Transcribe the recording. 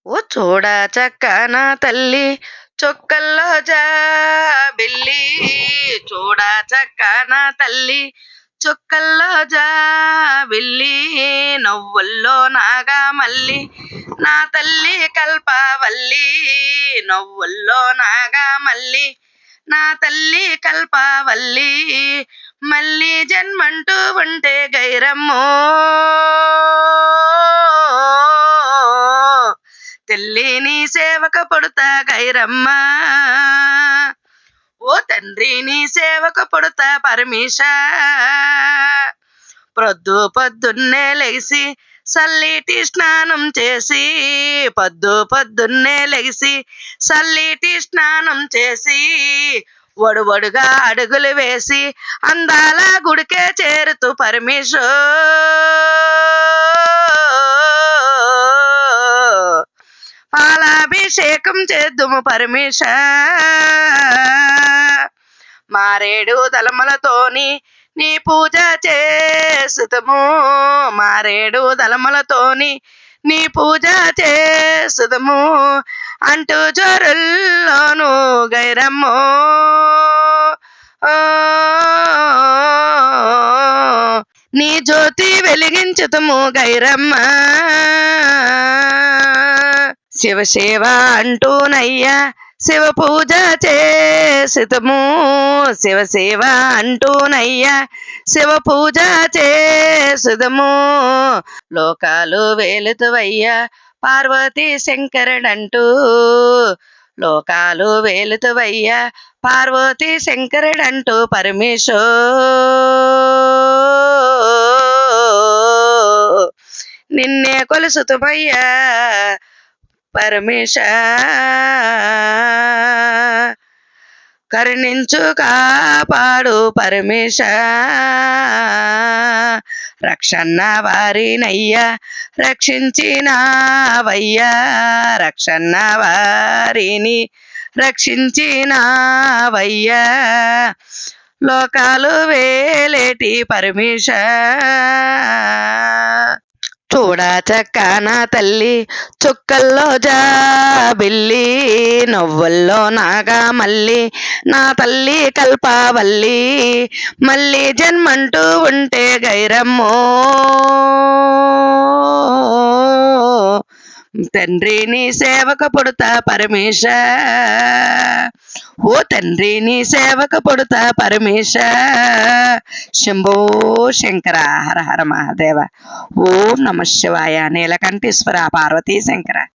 ఓ చూడ చక్కన తల్లి చొక్కల్లో జాబిల్లి, చూడ చక్కన తల్లి చొక్కల్లో జాబిల్లి, నవ్వుల్లో నాగమల్లి నా తల్లి కల్పవల్లి, నవ్వుల్లో నాగమల్లి నా తల్లి కల్పవల్లి, మళ్ళీ జన్మంటూ ఉంటే గైరమ్మో తెల్లి నీ సేవక పుడతా గైరమ్మ, ఓ తండ్రి నీ సేవక పుడతా పరమేశ, పొద్దున్నే లేసి సల్లిటి స్నానం చేసి, పొద్దున్నే లేసి సల్లిటి స్నానం చేసి, వడువడుగా అడుగులు వేసి అందాల గుడికే చేరుతూ పరమేశో పాలాభిషేకం చేద్దుము పరమేశ, మారేడు దళములతోని నీ పూజ చేసుతము, మారేడు దళములతోని నీ పూజ చేసుదము, అంటూ జోరుల్లోను గైరమ్మో నీ జ్యోతి వెలిగించుతము గైరమ్మ, శివ శివ అంటూనయ్యా శివ పూజ చేసితము, శివ శివ అంటూనయ్యా శివ పూజ చేసిదము, లోకాలు వేలుతువయ్యా పార్వతీ శంకరుడంటూ, లోకాలు వేలుతువయ్యా పార్వతీ శంకరుడంటూ పరమేశో నిన్నే కొలుసుతుమయ్యా పరమేశ, కరుణించు కాపాడు పరమేశ, రక్షణ వారినయ్యా రక్షించినావయ్యా, రక్షణ వారిని రక్షించినావయ్యా, లోకాలు వేలేటి పరమేశ, చూడ చక్కన తల్లి చుక్కల్లో జాబిల్లి, నవ్వుల్లో నాగమల్లి నా తల్లి కల్పవల్లి, మళ్ళీ జన్మంటూ ఉంటే గైరమ్మో తండ్రి నీ సేవక పుడతా పరమేశ, ఓ తండ్రి నీ సేవక పుడతా పరమేశ, శంభో శంకర హర హర మహాదేవ, ఓం నమ శివాయ, నీలకంఠేశ్వర పార్వతీ శంకర.